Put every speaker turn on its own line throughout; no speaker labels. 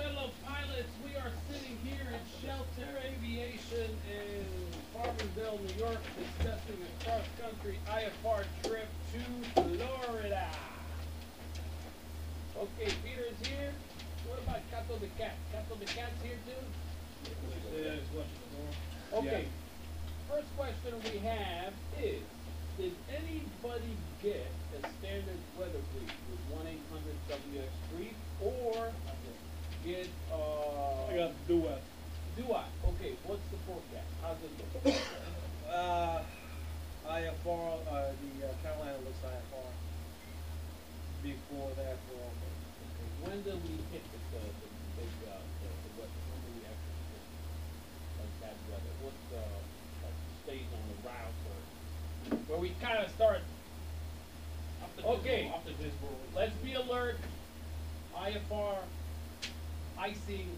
fellow pilots, we are sitting here at Shelter Aviation in Farmingdale, New York, discussing a cross-country IFR trip to Florida. Okay, Peter is here. What about Cato the Cat? Cato the Cat's here too?
Yeah, he's watching the door.
Okay, first question we have is, did anybody get a standard weather brief with 1-800-WX3 or get
I got duet.
do I? Okay, what's the forecast? How's it look?
IFR, the Carolina looks IFR. Before that, well,
Okay, when do we hit the big the weather? When do we actually hit like bad weather? What like stays on the route or where we kind of start? Okay,
after this world.
let's be alert. IFR, icing,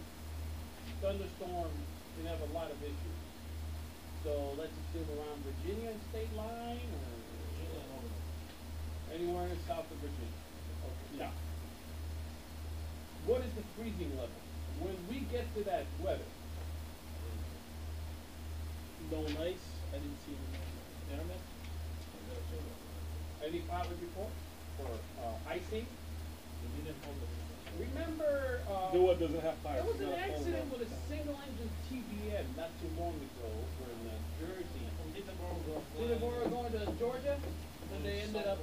thunderstorm, we have a lot of issues. So let's assume around Virginia and state line or anywhere in south of Virginia. Okay. Now, what is the freezing level? When we get to that weather,
No nice. I didn't see the internet.
any pilot report for icing? Remember,
Duet doesn't have
there
tires.
was an
It's not a full
accident
one.
with a single engine TBM not too long ago over in Jersey. From Peterborough going to Georgia, and they ended up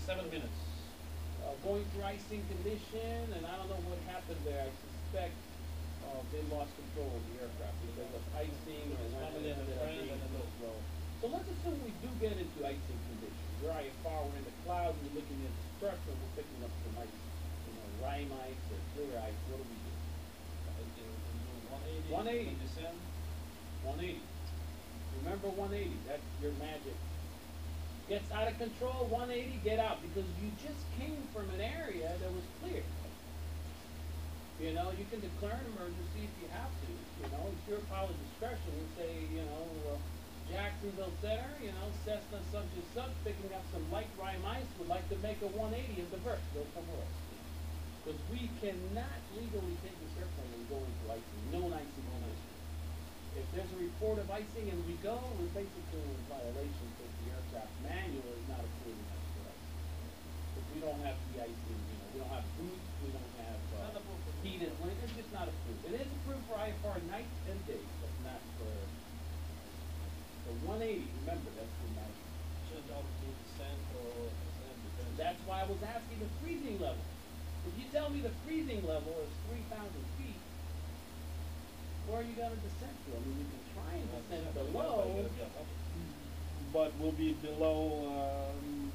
7 minutes.
going through icing condition, and I don't know what happened there. I suspect they lost control of the aircraft because of icing or when it ended up being so slow. So let's assume we do get into icing conditions. We're IFR, we're in the cloud, we're looking at the structure, we're picking up some ice, rime ice or clear ice. What do we do? 180. 180. Remember 180. That's your magic. Gets out of control, 180, get out, because you just came from an area that was clear. You can declare an emergency if you have to. It's your pilot discretion. You say, Jacksonville Center, Cessna such, picking up some light rime ice, would like to make a 180 and divert, go somewhere else. Because we cannot legally take this airplane and go into icing. No icing, no icing. If there's a report of icing and we go, we're basically in violation because the aircraft manual is not approving us for icing. Because we don't have the icing, we don't have boots, we don't have heated link, it's just not approved. It is approved for IFR night and day, but not for 180. Remember, that's the magic. That's why I was asking the freezing level. If you tell me the freezing level is 3,000 feet, where are you going to descend to? I mean, you can try and descend below.
But we'll be below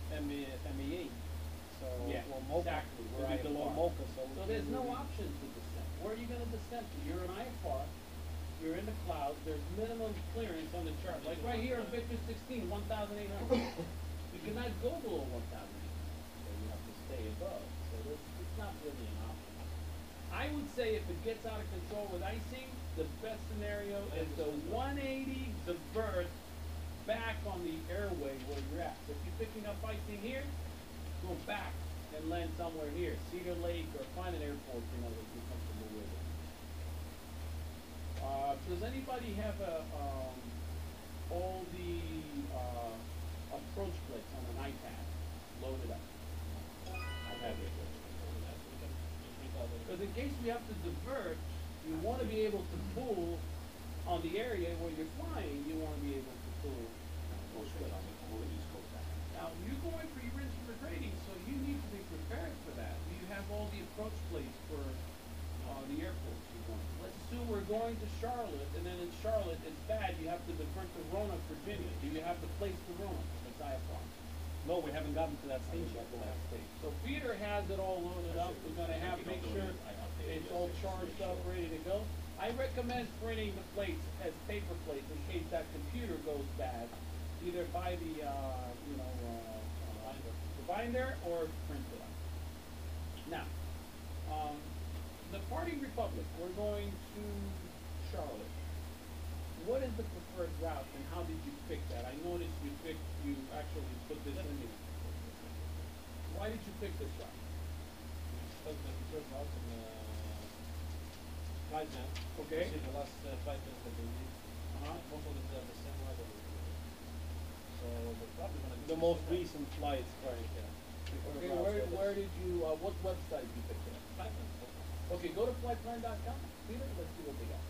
ME8. So
Yeah,
or Mocha.
exactly.
We'll be below Mocha. So
there's no option to descend. Where are you going to descend to? You're an IFR. You're in the clouds. There's minimum clearance on the chart. Like right here on Victor 16, 1,800. We cannot go below 1,800. So you have to stay above. So it's not really an option. I would say if it gets out of control with icing, the best scenario is the 180 divert back on the airway where you're at. So if you're picking up icing here, go back and land somewhere here, Cedar Lake, or find an airport that you're comfortable with. Does anybody have all the approach plates on an iPad loaded up? I have it. Because in case we have to divert, you want to be able to pull on the area where you're flying. You want to be able to pull. Now you're going for your instrument rating, so you need to be prepared for that. Do you have all the approach plates for the airports you're going to? Let's assume we're going to Charlotte, and then in Charlotte it's bad. You have to divert to Roanoke, Virginia. Do you have the place to Roanoke? That's IFR.
No, we haven't gotten to that stage yet.
So Peter has it all loaded up. We're going to have make sure it's all charged up, ready to go. I recommend printing the plates as paper plates in case that computer goes bad. Either buy the binder or print it out. Now, departing Republic, we're going to Charlotte. What is the preferred route, and how did you pick that? I noticed you actually put this in here. Why did you pick this route?
first house in Flightplan.
Okay.
You see the last Flightplans that they did. Most of them they have the same weather. So they're probably gonna do
The most recent flights, right? Yeah.
Okay, where did you, what website you picked it up?
Flightplan.
Okay, go to flightplan.com, Peter, let's see what they got.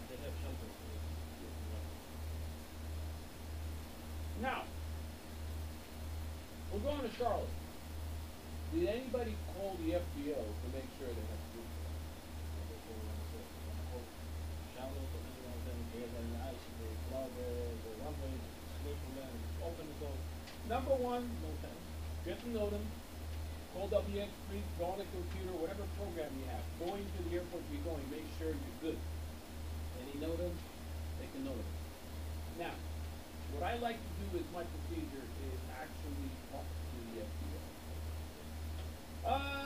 They have shelters.
Now, we're going to Charlotte. Did anybody call the FBO to make sure they have food?
Shallow, but then one of them they have an ice, they plow the runway, slow to land, open the door,
Number one,
no time.
get to know them. Call WX3, go on the computer, whatever program you have. Going to the airport you're going, make sure you're good. Any know them, they can know them. Now, what I like to do as my procedure is actually talk to the FBO.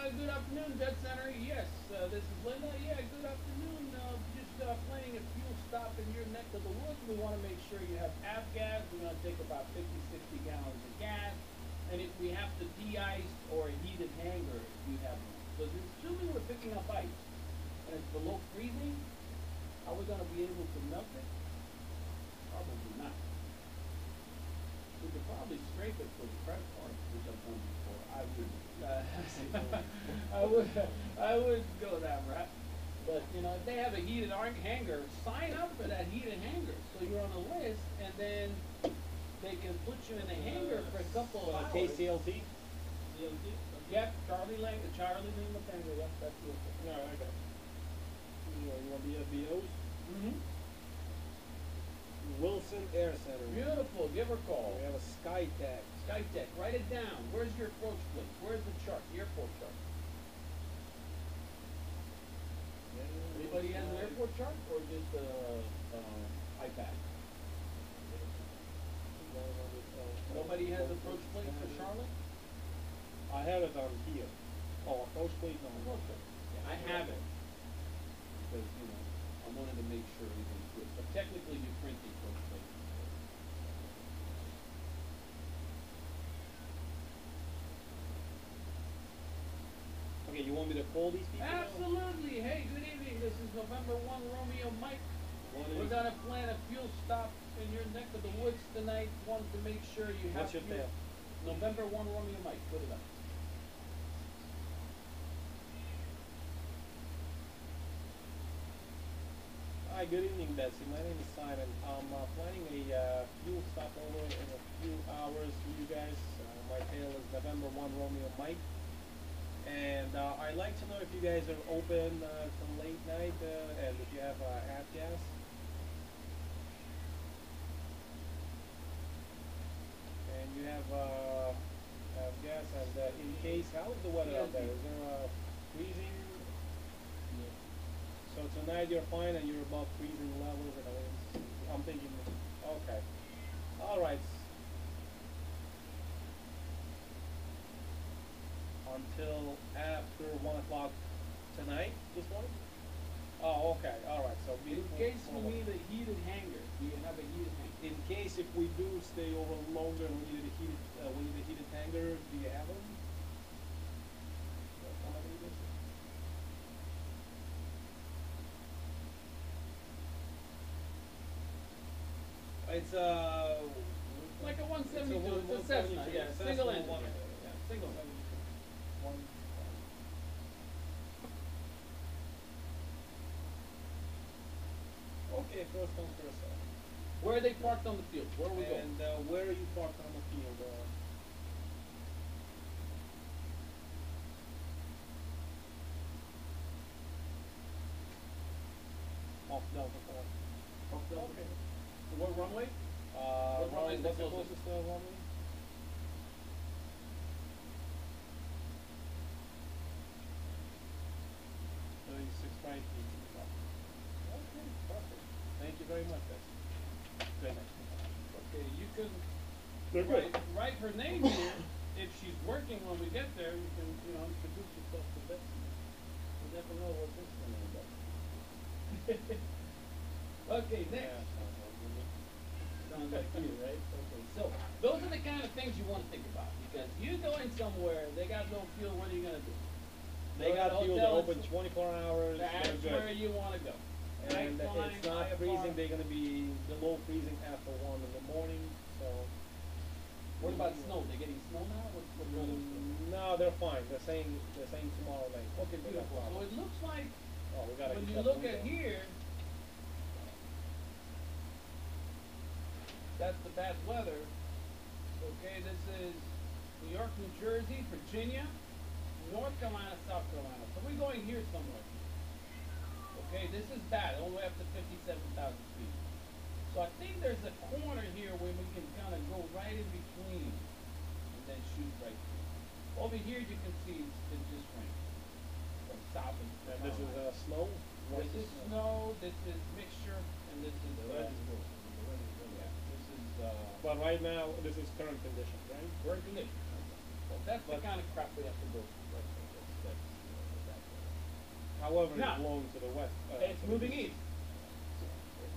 Good afternoon, Jet Center. Yes, this is Linda. Yeah, good afternoon. Just planning a fuel stop in your neck of the woods. We want to make sure you have avgas. We're going to take about 50, 60 gallons of gas. And if we have to de-ice or a heated hangar, if you have one. Because assuming we're picking up ice and it's below freezing, are we going to be able to melt it? Probably not. We could probably scrape it for the credit card, which I've done before. I wouldn't. I wouldn't go that route. But you know, if they have a heated hangar, sign up for that heated hangar, so you're on the list, and then they can put you in a hangar for a couple of hours.
KCLT?
DLT?
Yep, Charlie Lima Tango. Yep, that's it.
No, I got it. You want the FBOs?
Mm-hmm.
Wilson Air Center.
Beautiful. Give her a call.
We have a SkyTech.
Skytech. Write it down. Where's your approach place? Where's the chart? The airport chart. Anybody has an airport chart or just iPad? Nobody has approach plate for Charlotte?
I have it on here. Oh, approach plate, no.
Yeah, I have it. Because, you know, I wanted to make sure everything's good. But technically you print the approach plate.
Okay, you want me to call these people? now?
Absolutely. Hey, good evening. This is November 1 Romeo Mike. We're gonna plan a fuel stop in your neck of the woods tonight. Wanted to make sure you have
What's your
fuel.
tail?
November 1 Romeo Mike. Put it up.
Hi, good evening, Betsy. My name is Simon. I'm planning a fuel stop over in a few hours for you guys. My tail is November 1 Romeo Mike. And I'd like to know if you guys are open till late night and if you have avgas. And you have avgas, and in case, how is the weather out there? Is there freezing? So tonight you're fine and you're above freezing levels and everything. I'm thinking, okay. Alright. Until after 1 o'clock tonight, this morning? Oh, okay, alright, so
In case we need a heated hangar, do you have a heated hangar?
in case if we do stay over longer and we need a heated hangar, do you have them? It's
Like a 172, it's a
172,
Cessna, yeah,
Cessna
single engine.
one-
Yeah, single engine.
One. Okay, first come, first served.
Where are they parked on the field? Where are we going?
And where are you parked on the field? Off Delta Four.
Off Delta.
Okay.
What runway?
What's
runway is the
the
closest?
closest runway? Right. Okay, perfect. Thank you very much, guys. Good night.
Okay, you can
They're good.
write her name here. If she's working when we get there, you can, you know, introduce yourself to Betsy. You never know what's about. Because you going somewhere, they got no fuel, what are you gonna do?
They
Go to
got
the
fuel, they're
hotel,
open
it's-
24 hours,
That's
they're
where
good.
you wanna go.
And
Night flying,
it's not
IFR.
freezing, they're gonna be below freezing after 1 in the morning, so.
What about snow? They getting snow now? What weather?
No, they're fine, they're saying tomorrow night.
Okay,
They got
beautiful. So
problems.
it looks like,
Oh, we gotta
when
keep
you
that
look at
window.
here, that's the bad weather. Okay, this is New York, New Jersey, Virginia, North Carolina, South Carolina. So we're going here somewhere. Okay, this is bad, all the way up to 57,000 feet. So I think there's a corner here where we can kind of go right in between and then shoot right through. Over here you can see it's just rain from south and
And this is
Carolina.
snow?
This is snow, this is mixture, and this is
The red is good. The red is good.
yeah, this is
But right now, this is current conditions, right?
very condition. Well, that's the
But-
kind of crap we have to go through. That's
However,
Now,
it's blowing to the west.
it's
to the
moving east.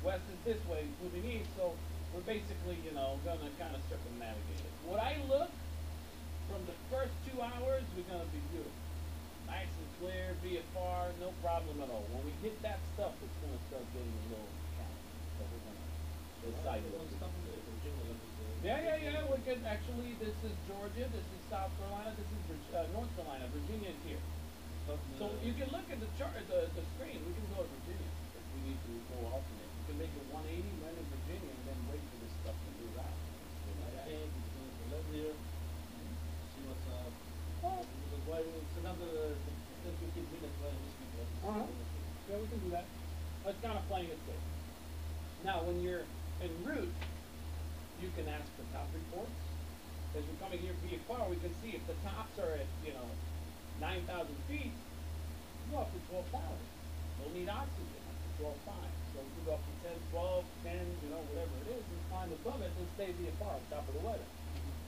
West is this way, it's moving east, so we're basically, gonna kind of circumnavigate it. What I look, from the first 2 hours, we're gonna be beautiful. Nice and clear, VFR, no problem at all. When we hit that stuff, it's gonna start getting a little challenging. So we're gonna decide what to do. Yeah, we can, actually, this is Georgia, this is South Carolina, this is North Carolina, Virginia is here. So you can look at the chart, the screen, we can go to Virginia if we need to go alternate. We can make it 180, land in Virginia, and then wait for this stuff to move out.
I think it's going to live here, see what's up.
Oh.
Because why, it's another 10, 15 minutes while we speak.
Uh-huh. Yeah, we can do that. It's kind of playing it safe. Now, when you're en route, you can ask for top reports. As we're coming here VFR, we can see if the tops are at, 9,000 feet, go up to 12,000. We'll need oxygen up to 12.5. So we can go up to 10, 12, 10, whatever it is, and climb above it and stay VFR on top of the weather.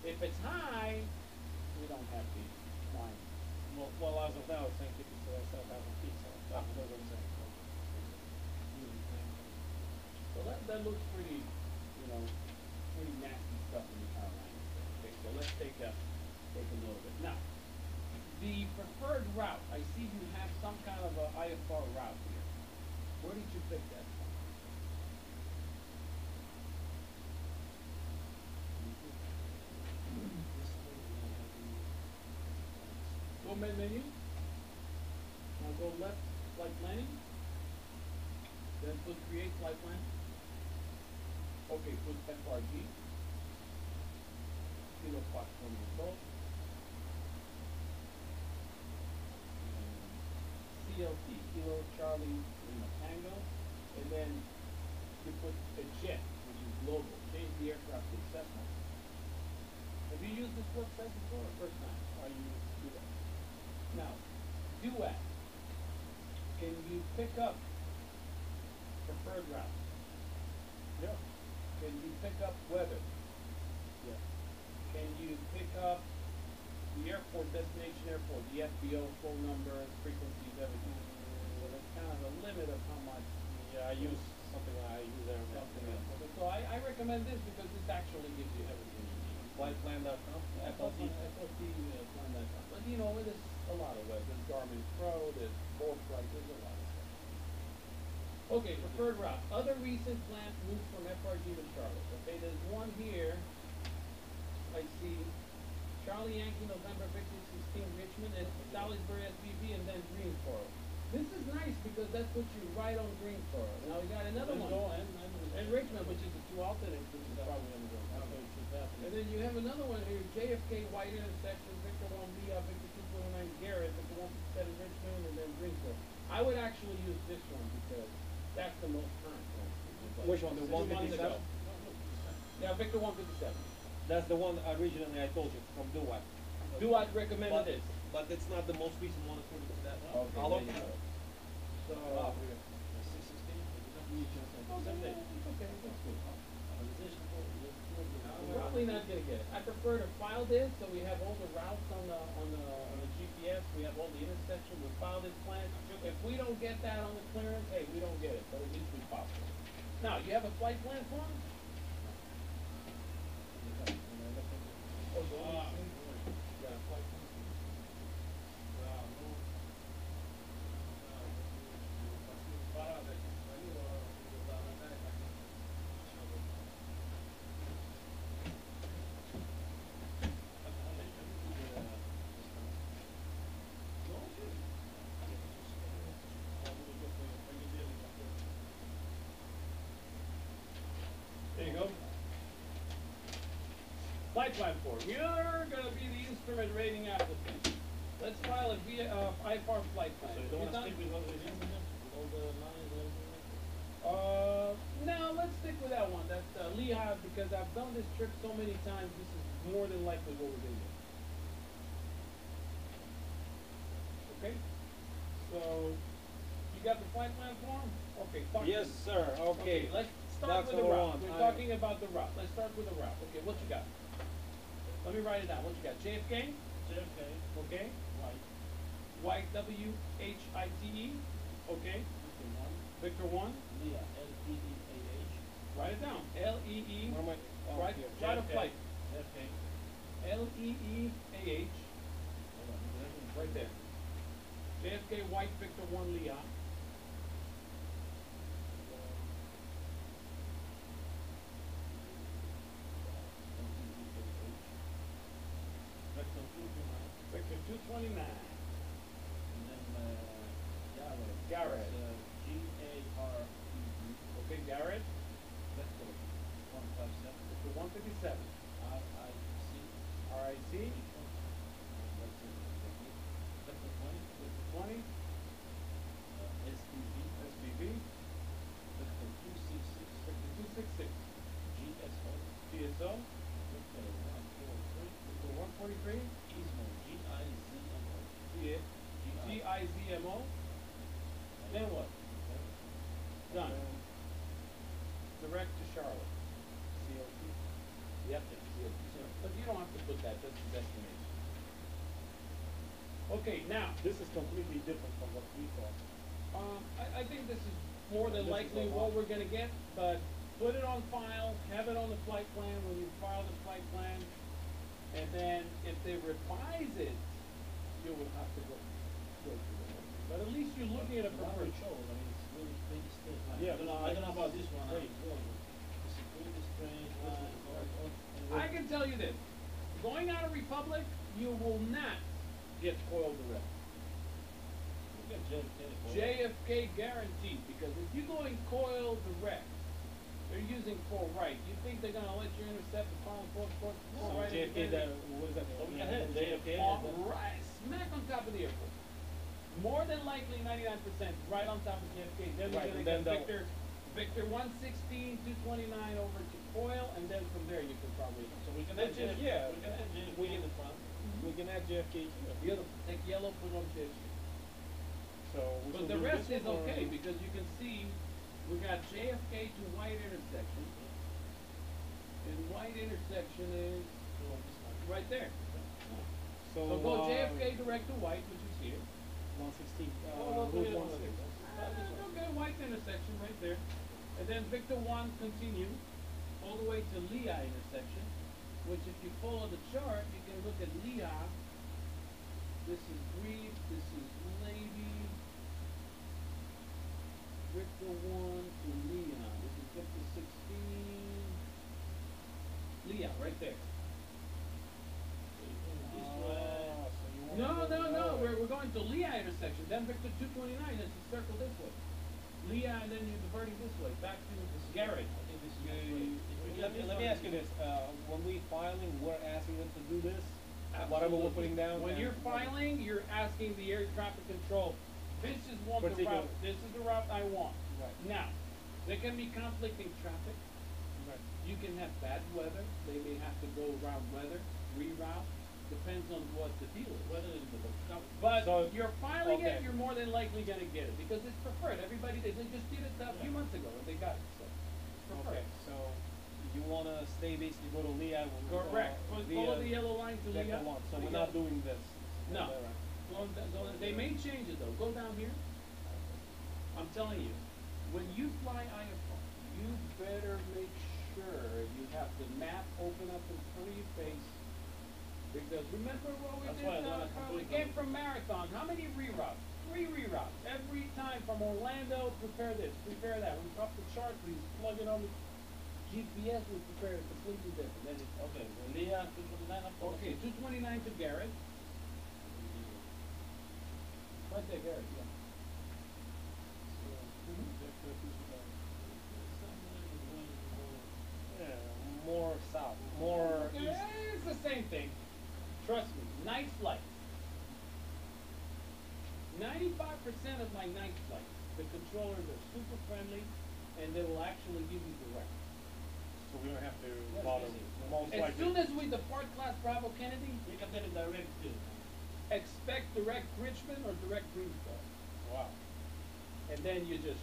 If it's high, we don't have to climb.
Well, as of now, it's saying keep it to 7,000 feet, so that's what I'm saying.
So that looks pretty, pretty nasty stuff in the Carolinas. Okay, so let's take a note of it. Now, the preferred route, I see you have some kind of a IFR route here. Where did you pick that from? Go menu. Now go left, flight planning. Then put create flight plan. Okay, put FRG. Kilo Foxtrot result. CLT, Kilo Charlie Lima Tango. And then you put a jet, which is global. Change the aircraft to Cessna. Have you used this website before or first time?
Are you do that?
Now, duet. Can you pick up preferred route?
Yeah.
Can you pick up weather?
Yeah.
Can you pick up the airport, destination airport, the FBO, phone number, frequencies, everything? So that's kind of the limit of how much
Yeah, I use something I use there.
something is. Okay, so I recommend this because this actually gives you everything you need.
Flightplan.com, FLT.
FLT, plan.com. But there's a lot of web. There's Garmin Pro, there's Foreflight, there's a lot of stuff. Okay, preferred route. Other recent planned routes from FRG to Charlotte. Okay, there's one here. I see Charlie Yankee, November, Victor 16, Richmond, and Salisbury SBB, and then Greensboro. This is nice because that puts you right on Greensboro. Now we got another one. And Richmond, which is the two alternates, which is probably on the road. And then you have another one here, JFK White Intersection, Victor 1B, Victor 229 Garrett, Victor 157 Richmond, and then Greensboro. I would actually use this one because that's the most current one.
Which one, the
6 months
157?
ago. Yeah, Victor 157.
That's the one originally I told you from Duat.
Duat recommended
But,
this.
but it's not the most recent one according to that.
Okay,
I'll look
there you
at
go.
it.
So,
Okay.
okay, that's good.
Organization for
We're probably not gonna get it. I prefer to file this, so we have all the routes on the GPS, we have all the intersections, we file this plan. If we don't get that on the clearance, hey, we don't get it, but at least we filed it. Now, you have a flight plan form? There you go. Flightplan form. You're going to be the instrument rating applicant. Let's file a IFR flight plan.
So you don't want to stick with what we did with all the lines and everything?
No, let's stick with that one. That's Lehigh, because I've done this trip so many times. This is more than likely what we're going to do. Okay? So, you got the flight plan form? Okay, talk to
Yes,
me.
sir. Okay.
Let's start
That's
with the
number
route.
one.
We're talking about the route. Let's start with the route. Okay, what you got? Let me write it down. What you got? JFK?
JFK,
Okay.
white,
White, W-H-I-T-E. Okay.
Victor 1,
Victor 1.
Leah, L-E-E-A-H,
Write it down. L-E-E.
What am I? Oh,
Write,
here.
write a
JFK.
flight.
JFK,
L-E-E-A-H.
hold on, everything
Right there. JFK White Victor 1 Lehigh. Victor 229.
And then Garrett.
Garrett.
That's, G-A-R-E-D.
Okay, Garrett.
Vector 157.
Victor 157.
R-I-C.
R-I-C.
That's it. Vector 20.
Victor 20.
S-P-V.
SBB.
Vector 266.
Victor 266.
G-S-O.
GSO.
Vector 143.
Victor 143.
Gizmo. G-I-Z-M-O.
G-I-Z-M-O. Then what? Done. Direct to Charlotte.
CLT.
Yep. But you don't have to put that. That's the destination. Okay, now.
This is completely different from what we thought.
I think this is more than
This is
likely
a
what
lot.
we're gonna get, but put it on file, have it on the flight plan when you file the flight plan, and then if they revise it, you will have to go through the whole thing. But at least you're looking at a
The one
preferred.
we chose, I mean, it's really pretty stiff.
Yeah,
I don't know about this one.
great.
It's really strange.
I can tell you this, going out of Republic, you will not get coil direct.
We got JFK.
JFK guaranteed, because if you go in coil direct, they're using full right. You think they're gonna let you intercept the final full
So
right?
JFK, that, what is that?
So we can have JFK.
Right, smack on top of the airport. More than likely, 99% right on top of JFK. Then we're
Right,
gonna
and then
get
the-
Victor 116, 229 over to coil, and then from there you can probably.
So we can
That's
have
just-
JFK.
yeah,
We can have JFK
we
in
can-
the front.
We can add JFK here.
Beautiful. Take yellow, put it on JFK.
So we
But
should
the
do
rest
this
is
one, or-
okay, because you can see, we got JFK to white intersection. And white intersection is
So this one.
right there.
So,
So go JFK direct to white, which is here.
116.
Oh,
Route
yeah,
116.
Okay, white intersection right there. And then Victor 1 continue all the way to Lehigh intersection, which if you follow the chart, you can look at Lehigh. This is Greek, this is Lady. Victor 1 to Lehigh. This is Victor 16. Lehigh, right there.
This
Ah,
way.
so you want
No,
to go
no, no,
north.
we're going to Lehigh intersection, then Victor 229, it's a circle this way. Lehigh, and then you're diverting this way, back to Garrett.
I think this is
Yeah,
the way.
Let me ask you this, when we filing, we're asking them to do this, whatever we're
Absolutely.
putting down?
When
and-
you're filing, you're asking the air traffic control, this is the
Particular-
route, this is the route I want.
Right.
Now, there can be conflicting traffic,
Right.
you can have bad weather, they may have to go around weather, reroute, depends on what the deal is.
Weather is the
But
So-
you're filing
okay.
it, you're more than likely gonna get it, because it's preferred, everybody, they just did it a few months ago, and they got it, so. It's preferred.
Okay, so you wanna stay basically go to Lehigh when we go
Correct, follow the yellow line to
Vector
Lehigh.
1, so we're
Lehigh.
not doing this.
No.
Alright.
They may change it though, go down here, I'm telling you, when you fly IFR, you better make sure you have the map open up in front of your face, Because remember what we
That's
did,
why I don't wanna
Carl? We
complete
came
them.
from Marathon. How many reroutes? 3 reroutes. Every time from Orlando, prepare this, prepare that. We drop the chart, we plug it on the GPS, we prepare it completely different. Then it,
Okay, so Leah, 229 up.
okay, 229 to Garrett. Right there, Garrett, yeah.
Yeah, more south, more east.
It's the same thing. Trust me, night flights. 95% of my night flights, the controllers are super friendly, and they will actually give you direct.
So we don't have to
Yes,
bother.
easy.
Most
As
likely.
soon as we depart Class Bravo Kennedy,
You can tell it direct too.
expect direct Richmond or direct Greensboro.
Wow.
And then you just.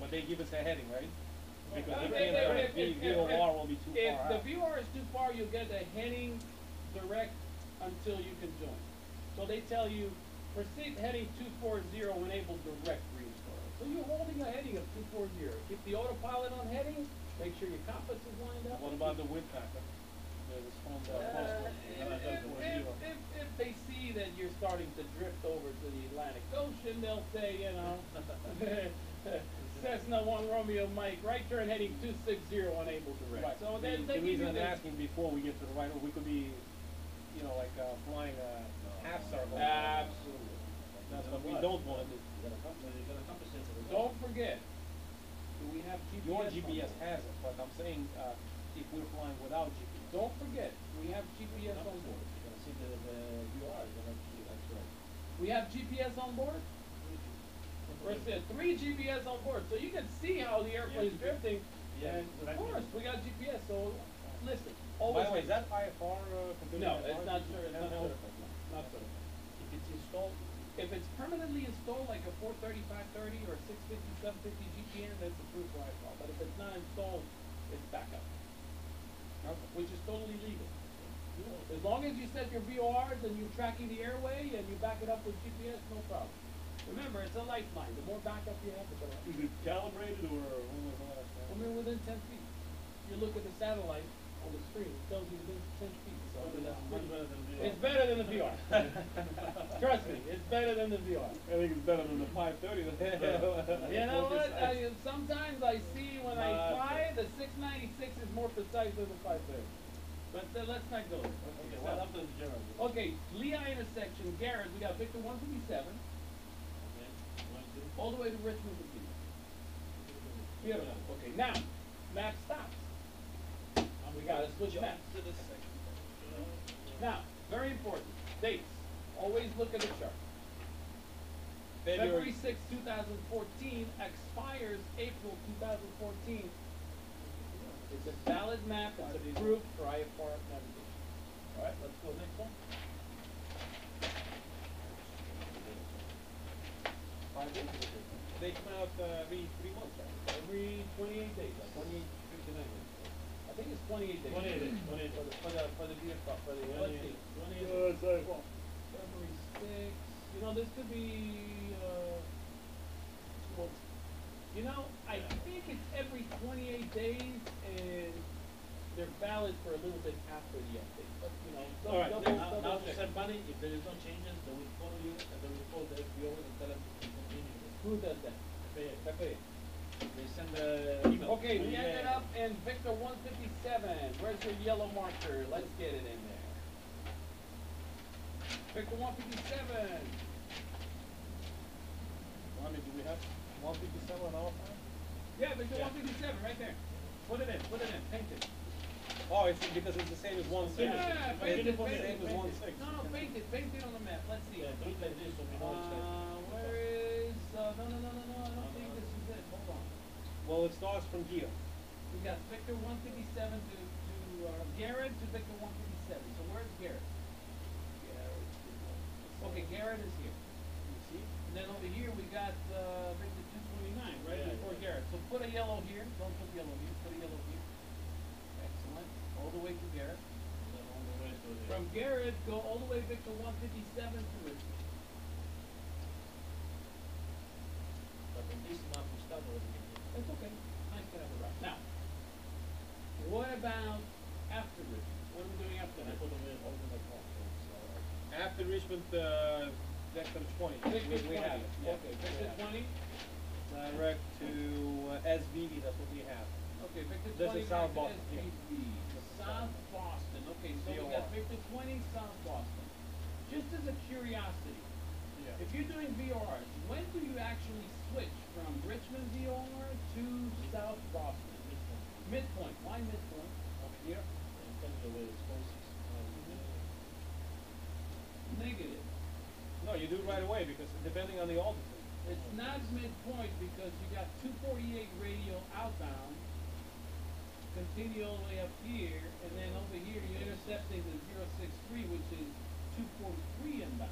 But they give us a heading, right? Because
Uh,
we
if-
can't
if-
the
if-
VOR will be too
If
far
the
out.
VR is too far, you'll get a heading direct until you can join. So they tell you, proceed heading 240, enable direct Greensboro. So you're holding a heading of 240. Keep the autopilot on heading, make sure your compass is lined up.
What about the wind pattern? The storm coastal.
If they see that you're starting to drift over to the Atlantic Ocean, they'll say, you know, Cessna 1 Romeo Mike, right turn heading 260, enable direct.
Right.
So
the
they give you
reason I'm
the.
asking before we get to the right, we could be, you know, like flying a half circle.
Absolutely.
That's what we don't want to do.
You gotta compensate for the.
Don't forget, do we have GPS?
Your
on
GPS
board?
has it, but I'm saying if we're flying without GPS.
Don't forget, we have GPS on board.
You can see the VR, you can see that's right.
We have GPS on board? We're saying 3 GPS on board, so you can see how the airplane's drifting.
Yeah,
And of
right.
course, we got GPS, so listen,
By
always.
the way, is that IFR considered?
No,
IFR?
it's not sure, it's not
No.
certified, no, not certified.
If it's installed,
If it's permanently installed like a 430, 530, or 650, 750 GPN, that's approved for IFR. But if it's not installed, it's backup, which is totally legal. As long as you set your VORs and you're tracking the airway and you back it up with GPS, no problem. Remember, it's a lifeline. The more backup you have, the better.
Is it calibrated or when was the last time?
I mean, within 10 feet. You look at the satellite on the screen, it tells you within 10 feet. So that's
much
pretty-
better than VR.
It's better than the VR. Trust me, it's better than the VR.
I think it's better than the 530.
You know what? Sometimes I see when I
Nah,
fly, the 696 is more precise than the 530. But let's not go there.
Okay, what after the general?
Okay, Lehigh intersection, Garrett, we got Victor 157,
Okay, 1, 2.
all the way to Richmond, Virginia. Beautiful. Okay, now, map stops. We gotta switch maps.
To the second.
Now, very important, dates. Always look at the chart. February 6, 2014 expires April 2014. It's a valid map, it's approved for IFR navigation. Alright, let's go next one.
5 days. They come out every 3 months, right?
Every 28 days, 28, 59 days. I think it's 28 days.
28 days, 28
For the vehicle, for the, let's see.
28 days.
February 6, you know, this could be, well, you know, I think it's every 28 days and they're valid for a little bit after the update, but, you know,
All right,
Now
double
to
check.
send money, if there is no changes, they will call you and they will call the FBO and tell them to continue.
Who does that?
FAA.
FAA.
They send the email.
Okay, we
Yeah.
ended up in Victor 157. Where's your yellow marker? Let's get it in there. Victor 157.
I mean, do we have 157 on our time?
Yeah, Victor
Yeah.
157, right there. Put it in, paint it.
Oh, it's because it's the same as 16.
Yeah,
It's
paint
the
it, paint
same
it.
as 16.
No, paint it on the map. Let's see.
Yeah, do it like this so we know it's
Where is, no, I don't think this is it. Hold on.
Well, it starts from here.
We got Victor 157 to Garrett to Victor 157. So where's Garrett? Okay, Garrett is here.
You see?
And then over here we got Victor 229, right
Yeah,
before
yeah.
Garrett. So put a yellow here. Don't put yellow here. Put a yellow here. Excellent. All the way to Garrett. From Garrett, go all the way Victor 157 to Richmond.
But in this map we start already.
That's okay. Nice to have it right. Now, what about after Richmond? What are we doing after
Then I
that?
put them in all in the call.
the Richmond Vector 20.
Victor 20.
We have it. Yeah.
Okay,
We
Victor
have it.
20.
Direct to SVV, that's what we have.
Okay, Victor
This
20
is South
back to
Boston, yeah.
SVB. South Boston. Okay, so we got
VOR.
Victor 20, South Boston. Just as a curiosity,
Yeah.
if you're doing VORs, when do you actually switch from Richmond VOR to South Boston? Midpoint. Why midpoint?
Over here.
Depends on where it's closest.
Negative.
No, you do it right away because depending on the altitude.
It's not midpoint because you got 248 radial outbound, continue all the way up here, and then over here you're intercepting the 063, which is 243 inbound.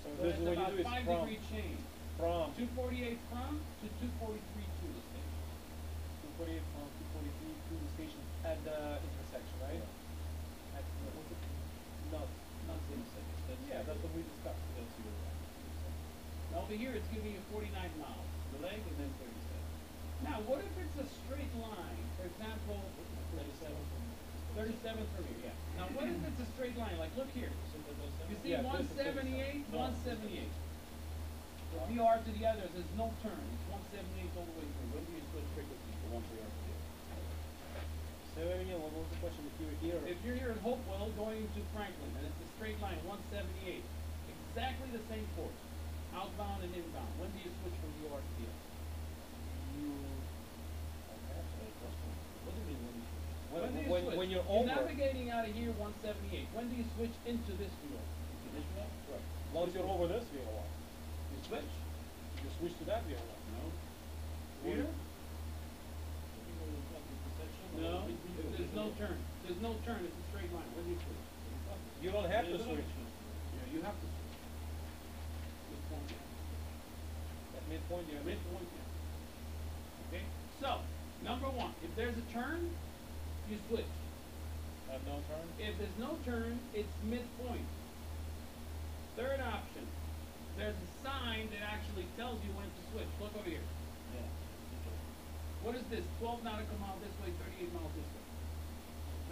So
So
this
that's
is what you
about
do is
5-degree change.
from
248 from to 243 to the station.
248 from 243 to the station at the intersection, right? At what's it? No.
Not the intersection.
Yeah, that's what we discussed.
That's your
Now over here it's giving you 49 miles, the leg, and then 37. Now what if it's a straight line? For example,
37 from
37 from here, yeah. Now what if it's a straight line? Like look here. You see
Yeah, this is
178,
37.
178. The VR to the others, there's no turn. It's 178 all the way through. When do you switch frequency from one VR to the other?
Say that again, what was the question? If you were here?
If you're here at Hopewell going to Franklin, and it's a straight line, 178, exactly the same course, outbound and inbound. When do you switch from VR to the other?
You,
What do you mean when you
When do you switch?
when you're
You're
over,
navigating out of here 178. When do you switch into this VR?
this one?
Right.
once you're over this VOR,
You switch?
you switch to that VOR.
No.
Here?
Here? No. There's no turn. There's no turn. It's a straight line. When do you switch?
You don't have to switch.
Yeah, you have to switch. Midpoint, yeah.
At midpoint, you have
Midpoint, yeah. Okay? So, number one, if there's a turn, you switch.
have no turn.
If there's no turn, it's midpoint. Third option, there's a sign that actually tells you when to switch. Look over here.
Yeah.
What is this? 12 nautical miles this way, 38 miles this way.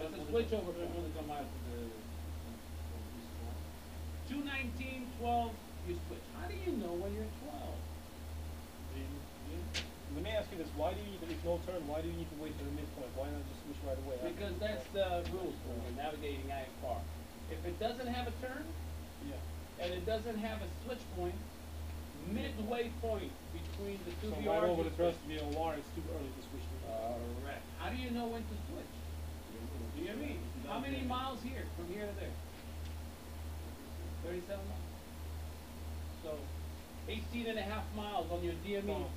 That's a
When
switch
it-
over
when
point.
it come out to the from this one.
219, 12, you switch. How do you know when you're 12?
Let me ask you this, why do you, if there's no turn, why do you need to wait to the midpoint? Why not just switch right away?
Because that's the rules when you're navigating IFR. If it doesn't have a turn,
Yeah.
and it doesn't have a switch point, midway point between the two
So
VRs.
right over
you
the
switch.
trust VOR, it's too early to switch to the
Correct. How do you know when to switch? Do you mean? How many miles here, from here to there? 37 miles. So, 18 and a half miles on your DME.
Oh.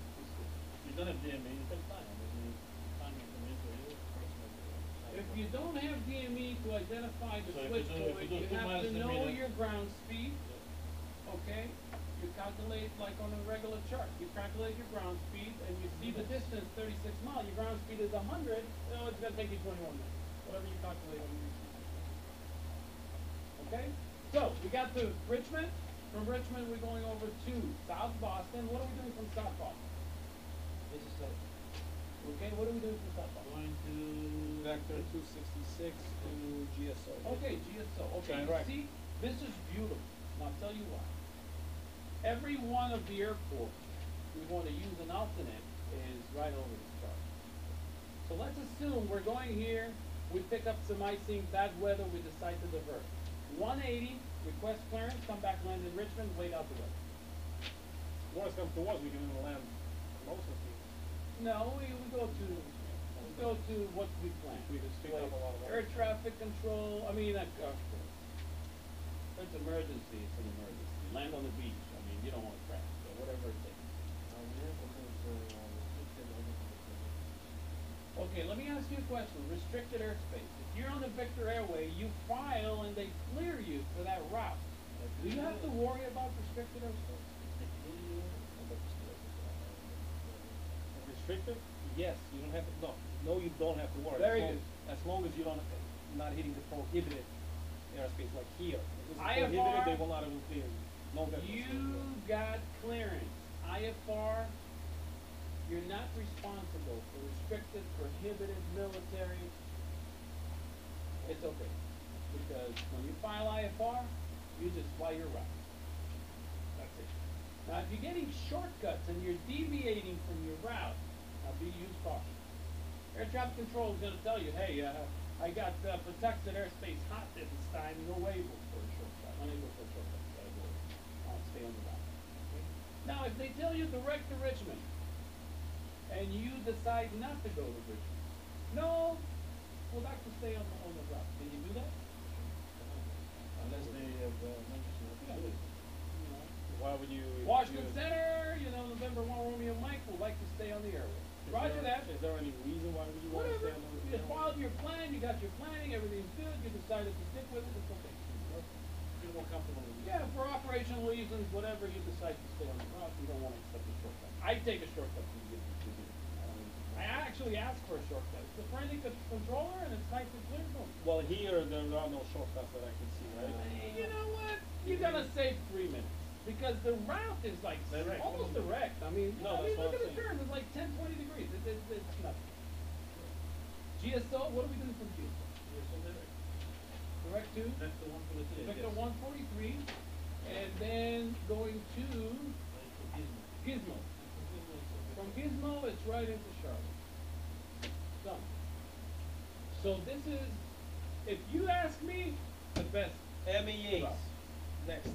You don't have DMA, you can time. I mean, time information here.
If you don't have DME to identify the
So if
switch
you do- if
point,
you do
you
2
have
miles
to
a
know
minute-
your ground speed, okay? You calculate like on a regular chart. You calculate your ground speed and you see the distance, 36 miles. Your ground speed is 100, it's gonna take you 21 minutes. Whatever you calculate on your speed. Okay? So, we got to Richmond. From Richmond, we're going over to South Boston. What are we doing from South Boston?
This is
Okay, what are we doing from South Boston?
going to
Vector 266 to GSO.
Okay, GSO. Okay,
Direct.
you see, this is beautiful. And I'll tell you why. Every one of the airports we want to use an alternate is right over this chart. So let's assume we're going here, we pick up some icing, bad weather, we decide to divert. 180, request clearance, come back, land in Richmond, wait out the weather.
Worst comes to worst, we can even land most of these.
No, we go to what we planned.
We just pick up a lot of
Air
water.
traffic control, I mean, if it's emergency, it's an emergency. Land on the beach, I mean, you don't want to crash, so whatever it takes. Okay, let me ask you a question. Restricted airspace. If you're on the Victor Airway, you file and they clear you for that route. Do you have to worry about restricted airspace?
Restricted? Yes, you don't have to, no, you don't have to worry.
Very
As long-
good.
As long as you don't, not hitting the prohibited airspace like here. If it's
IFR,
prohibited, they will not even clear you. No difference.
You got clearance. IFR, you're not responsible for restricted, prohibited, military. It's okay. Because when you file IFR, You just fly your route. That's it. Now, if you're getting shortcuts and you're deviating from your route, now use caution. Air traffic control is going to tell you, hey, I got protected airspace hot at this time. No able for a shortcut. Unable for a shortcut. Gotta go. I'll stay on the route. Okay? Now, if they tell you direct to Richmond, and you decide not to go to Richmond, no, we'll like to stay on the route. Can you do that?
Unless they have mentioned what to do.
Why would you?
Washington Center, November 1 Romeo Mike would like to stay on the airway. Roger that.
Is there any reason why would you want to stay on the
You followed your plan, you got your planning, everything's good, you decided to stick with it, it's okay.
You're more comfortable with it.
Yeah, for operational reasons, whatever, you decide to stay on the route, you don't want to accept a shortcut. I take a shortcut to get to do. I actually ask for a shortcut. It's a friendly controller and it's nice and clear. No.
Well, here there are no shortcuts that I can see, right?
You know what? You're gonna save 3 minutes. Because the route is like
Direct.
almost direct. I mean,
No, that's
look
what
at
I'm
the turn, it's like 10, 20 degrees. It's nothing. GSO, what are we doing from GSO?
Yes, so direct.
Direct to
That's the one for the clear.
Vector 143, and then going to Gizmo. From Gizmo, it's right into Charlotte. Done. So this is, if you ask me, the best.
MEAs.
route.
Next.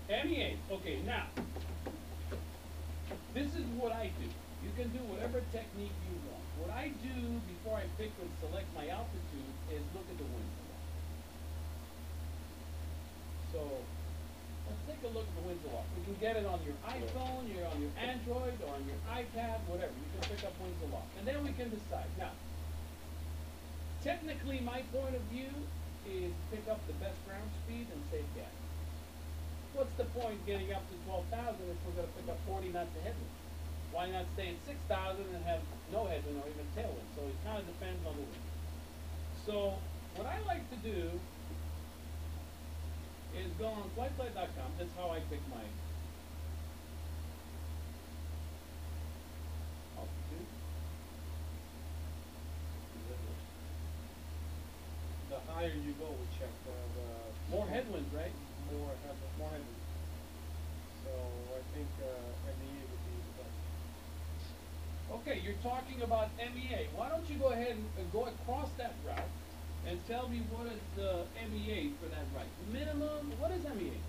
MEA, okay, now, this is what I do. You can do whatever technique you want. What I do before I pick and select my altitude is look at the wind aloft. So, let's take a look at the winds aloft. You can get it on your iPhone, on your Android, or on your iPad, whatever. You can pick up winds aloft. And then we can decide. Now, technically, my point of view is pick up the best ground speed and save gas. What's the point getting up to 12,000 if we're going to pick up 40 knots of headwind? Why not stay in 6,000 and have no headwind or even tailwind? So it kind of depends on the wind. So what I like to do is go on flightplan.com. That's how I pick my altitude.
The higher you go, we check the
More headwinds, right?
more headwind. So I think MEA would be the best.
Okay, you're talking about MEA. Why don't you go ahead and go across that route and tell me what is the MEA for that route? Minimum, what is MEA?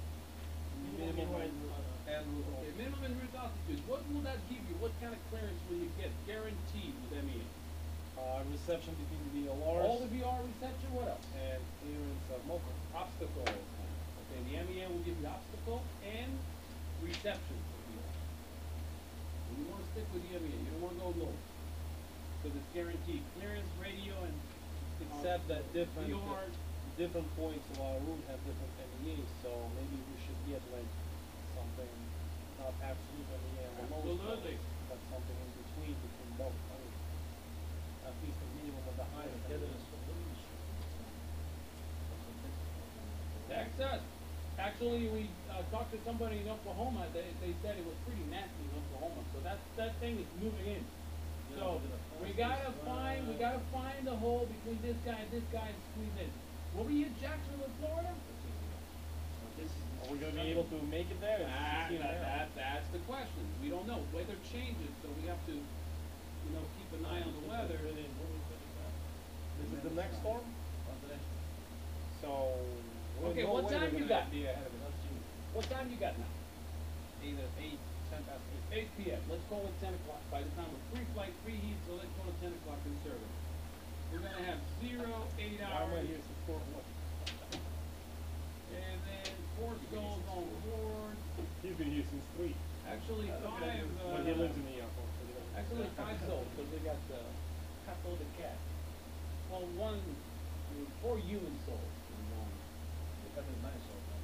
Minimum and route.
Okay, minimum and route altitude. What will that give you? What kind of clearance will you get guaranteed with MEA?
Reception between the VORs.
All the VR reception, what else?
And clearance of MOCA.
Obstacle. Okay, the MEA will give you obstacle and reception for VR. You want to stick with the MEA. You don't want to go low. Because it's guaranteed clearance, radio, and
Except that
VR.
different points of our route have different MEAs, so maybe we should get like something, not absolute MEA on the lowest level,
Absolutely.
but something in between both. I mean, at least the minimum of the highest.
Texas. Actually, we talked to somebody in Oklahoma. They said it was pretty nasty in Oklahoma. So that thing is moving in. So we gotta find the hole between this guy and squeeze in. Will we hit Jacksonville, Florida?
Are we gonna be able to make it there? It's 16 hours.
That's the question. We don't know. Weather changes, so we have to, keep an eye on the weather.
This is the next storm? So.
Okay,
no
what
way
time
we're
you
gonna
got?
be ahead of it.
What time you got now?
Either 10 past 8.
8 p.m. Let's call it 10 o'clock. By the time we're free flight, free heat, so let's call it 10 o'clock conservative. We're going to have 0, 8
Why am I
hours,
here for what?
and then 4 souls on board.
He's been here since 3.
Actually, 5,
But he lives in the airport. So he doesn't-
actually 5 souls, because they got the couple of the cat. Well, 4 human souls.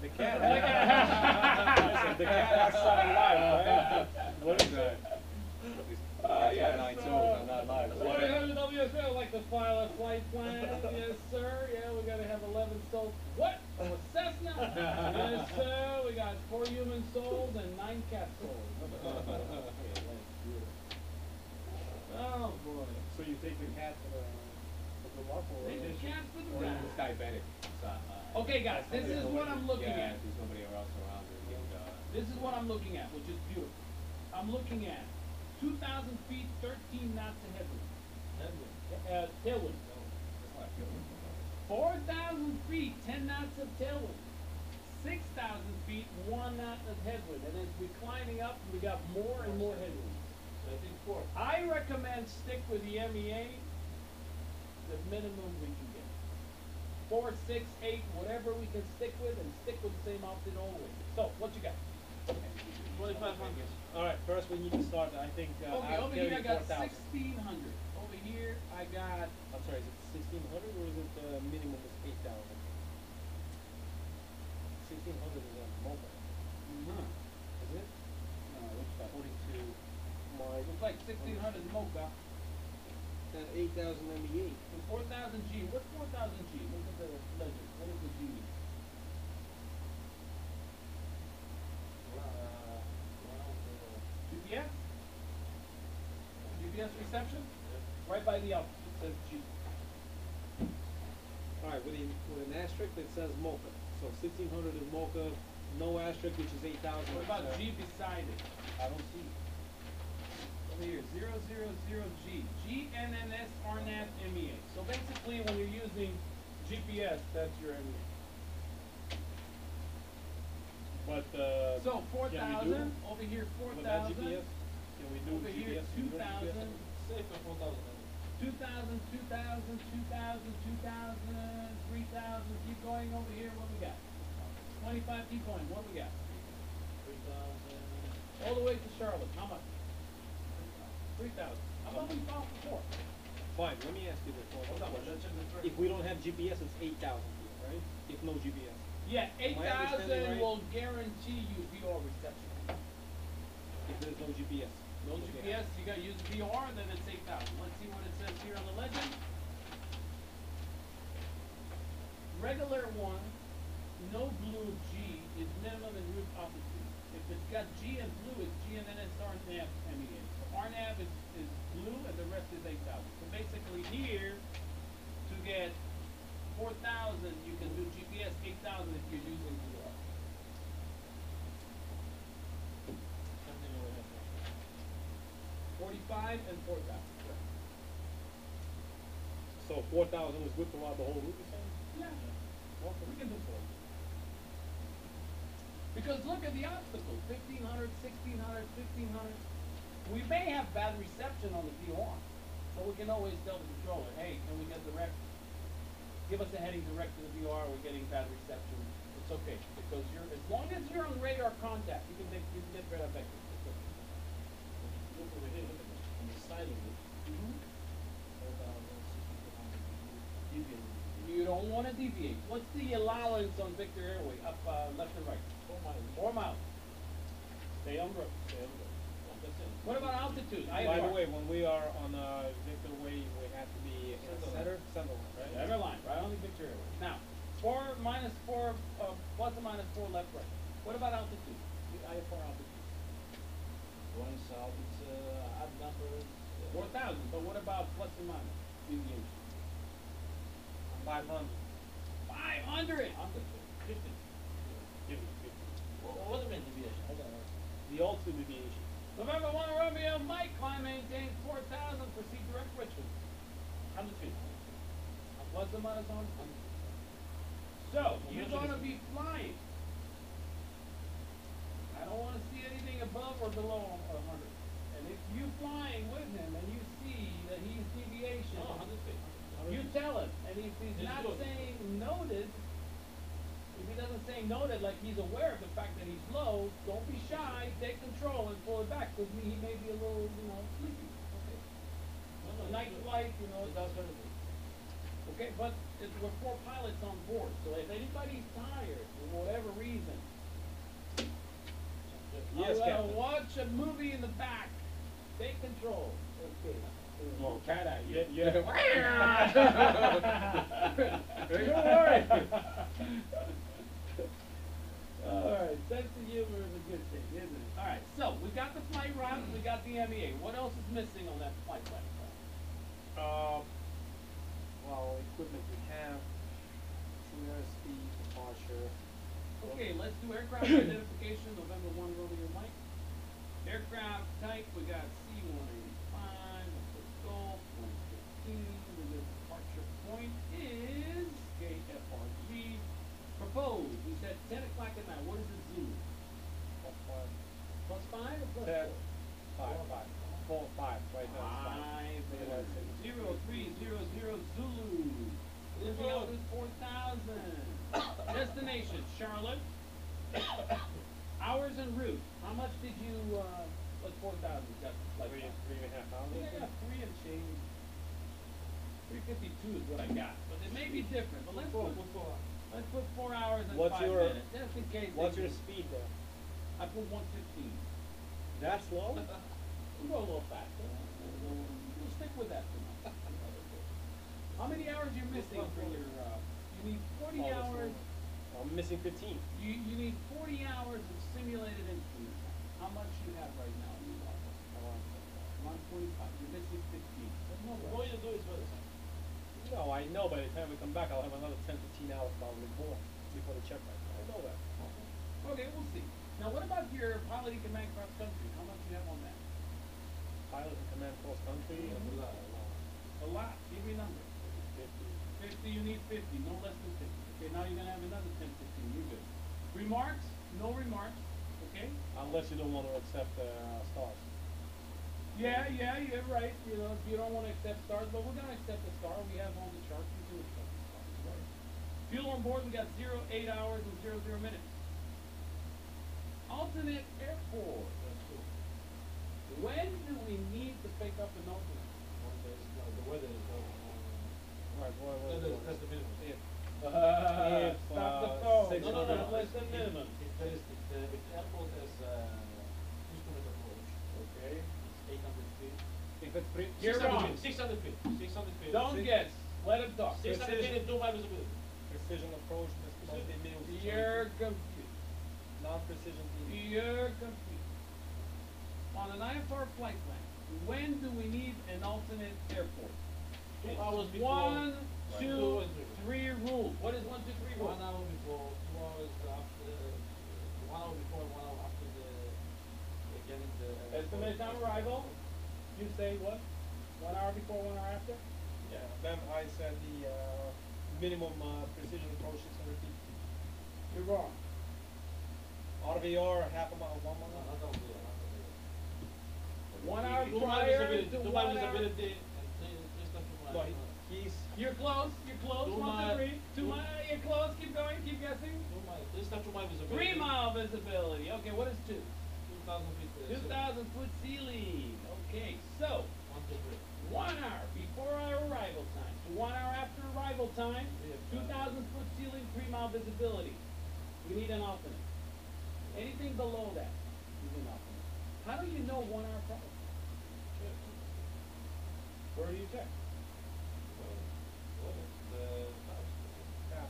The cat. Listen, the cat has life, right? What is that?
Yes,
I'm not live.
What do you have to WSL like to file a flight plan? Yes, sir. Yeah, we gotta have 11 souls. What? From a Cessna? Yes, sir. We got 4 human souls and 9 cat souls. Okay, let's do it. Oh boy.
So you take the cat to the for good luck or?
They just can't for the
Or
guy.
it's diabetic. So,
Okay, guys, this is what I'm looking
yeah,
at.
there's nobody else around.
This is what I'm looking at, which is beautiful. I'm looking at 2,000 feet, 13 knots of headwind. Tailwind. 4,000 feet, 10 knots of tailwind. 6,000 feet, 1 knot of headwind. And as we're climbing up, we got more and more headwinds.
I think 4.
I recommend stick with the MEA, the minimum we can get. 4, 6, 8, whatever we can stick with, and stick with the same outfit always. So, what you got?
2,500.
All right, first we need to start. I think.
Okay,
I'll
over
carry
here I got
4,000.
1,600. Over here I got.
I'm sorry, is it 1,600 or is it minimum is 8,000? 1,600 is a mobile, is it?
Looks like,
According to my.
looks like 1,600 Mocha.
8,000 MEA.
And 4,000 G. What's 4,000 G? Look at the legend. What does the G mean? GPS? GPS reception? Right by the output, it says G.
All right, with an asterisk it says Mocha. So 1,600 is Mocha, no asterisk, which is 8,000.
What about G beside it?
I don't see.
Over here, 000G. GNNS RNAV MEA. So basically, when you're using GPS, that's your MEA.
But
So
can we do
4,000, over here
with that
4,000,
GPS? Can we do
over here
GPS?
2,000,
Safe for 4,000.
2,000, 2,000, 2,000, 2,000, 3,000, keep going over here, what we got? 25, keep going, what we got?
3,000.
All the way to Charlotte, how much? 3,000. How about we thought before?
Fine, let me ask you this one
Hold on,
question.
let's check the first.
If we don't have GPS, it's 8,000 feet, right? If no GPS.
Yeah,
Am I understanding
8,000
right?
will guarantee you VR reception.
If there's no GPS.
No
Okay.
GPS, you gotta use VR, then it's 8,000. Let's see what it says here on the legend. Regular one, no blue G is minimum en route altitude. If it's got G and blue, it's GNNS RNAV MEA. So RNAV is blue and the rest is 8,000. So basically here, to get 4,000, you can do GPS 8,000 if you're using VR.
Something over here.
45 and 4,000.
So 4,000 is good throughout the whole route, you're saying?
Yeah. We can do 4. Because look at the obstacles, 1,500, 1,600, 1,500. We may have bad reception on the VR, so we can always tell the controller, hey, can we get direct, give us a heading direct to the VR, we're getting bad reception. It's okay, because as long as you're on radar contact, you can get better vectors. It's okay.
Look over here, look at this. On the side of it, 4,000, 6,200.
You don't want to deviate. What's the allowance on Victor Airway, up left and right?
4 miles.
4 miles. Stay on road.
Stay on the road. That's it.
What about altitude?
By the way, when we are on Victor Way, we have to be in
Center
center line, right?
Center line, right on the Victor Airway. Now, 4 minus 4, plus or minus 4 left, right. What about altitude? The IFR altitude.
Going south, it's odd numbers.
4,000, but what about plus or minus deviation?
500.
500!
50.
Give me 50.
What do you mean deviation? Hold on.
The altitude deviation.
November 1 Romeo Mike, climb maintain 4,000, proceed direct Richmond. 100 feet. Plus or minus 100. So, you're gonna be flying. I don't wanna see anything above or below 100. And if you flying with him and you see that he's deviation,
No, 100 feet.
you tell him. And if he's
Just
not
do it.
saying noted, if he doesn't say noted like he's aware of the fact that he's low, don't be shy, take control and pull it back, because he may be a little, sleepy. Okay. Night flight,
That's what it is.
Okay, but we're 4 pilots on board, so if anybody's tired for whatever reason,
Yes,
I'm gonna
Captain.
watch a movie in the back. Take control. Okay.
Well, cat at you.
Yeah.
Don't
worry. Alright, sense of humor is a good thing, isn't it? Alright, so we got the flight route, we got the MEA. What else is missing on that flight plan?
Well,
Okay, let's do aircraft identification, November 1 Romeo Mike. Aircraft type, we got C185, Golf, 115. The departure point is KFRG. Proposed, we said 10 o'clock at night. What is it, Zulu? Plus 5 or plus
10,
4?
5, 4, 5, right now.
Five,
Look at that thing.
0300 Zulu. Anything else is 4,000. Destination, Charlotte. Hours en route. How much did you, what's 4,000? Got like
3.5 hours.
yeah, 3 and change. 352 is what I got, but it may be different. But let's put 4 hours and
What's
5
your-
minutes, just in case.
What's
they
your
do-
speed there?
I put 115.
That slow?
We'll go a little faster. We'll stick with that for now. How many hours you're missing for your, you need 40
Oh, that's
hours,
slow. I'm missing 15.
you need 40 hours of simulated instrument time. How much you have right now? You got around 25, you're missing 15. There's no
All
rush.
you do is what?
No, I know by the time we come back, I'll have another 10, 15 hours probably more before the check back. I know that.
Okay, we'll see. Now what about your pilot in command cross country? How much you have on that?
Pilot and command cross country.
A lot, give me a number. 50, you need 50, no less than 50. Okay, now you're gonna have another 10, 15, you're good. Remarks, no remarks, okay?
Unless you don't want to accept stars.
Yeah, you're right, you know, if you don't wanna accept stars, but we're gonna accept the star, we have all the charts, we can accept the stars, right? Fuel on board, we got 0, 8 hours and 0 minutes. Alternate airport. When do we need to pick up an alternate?
The weather is
Right,
that's the minimum.
If,
Stop the phone.
six
No,
hundred.
that's less than minimum.
If the airport has instrument approach,
Okay.
it's 800 feet.
if it's pre,
You're
600
wrong.
feet. 600 feet. 600 feet.
Don't
Six-
guess, let him talk.
600 feet and 2 miles visibility.
precision approach, that's about the minimum.
You're confused.
Non-precision team.
You're confused. On an IFR flight plan, when do we need an alternate airport?
2 hours before.
1, 2, 3 rules. What is 1, 2, 3 rules?
1 hour before, 2 hours after, 1 hour before, 1 hour after the getting the.
Estimate time arrival. You say what? 1 hour before, 1 hour after?
Yeah, then I said the minimum precision approach 600 feet.
You're wrong.
RVR, half a mile, 1
No,
mile.
not over there, not over there.
1 hour
2 mile
prior
visibility,
to
2
1
mile
hour.
visibility and 3 step 2
No,
miles.
he's,
You're close,
2
1
mile-
to 3. 2
two-
mile, you're close, keep going, keep guessing.
2 mile, 3 step 2 mile
3
visibility.
mile visibility. Okay, what is 2?
2,000 feet.
2,000 foot ceiling. Okay, so
1 to 3.
1 hour before our arrival time to 1 hour after arrival time, 2,000 foot ceiling, 3 mile visibility. We need an alternate. Anything below that, you need an alternate. How do you know 1 hour prior? Where do you check?
half.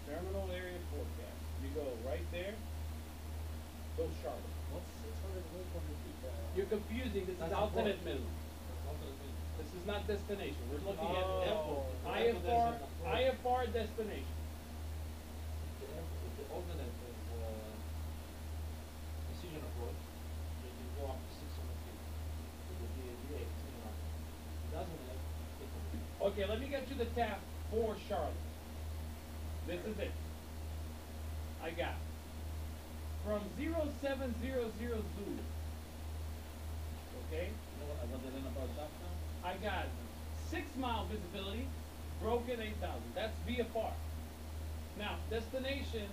Terminal area forecast. You go right there. Go Charlotte.
What's 600 and 800 feet?
You're confusing. This is
That's
alternate
approach.
minimum.
Alternate minimum.
This is not destination. We're looking
Oh.
at
Airport.
IFR, IFR destination.
The alternate is precision approach. You can go up to 600 feet. It would be a VA, It doesn't have 800 feet.
Okay, let me get you the tap for Charlotte. This is it. I got from 0700 Zulu. Okay?
You know what they learn about that now?
I got 6 mile visibility, broken 8,000. That's VFR. Now, destination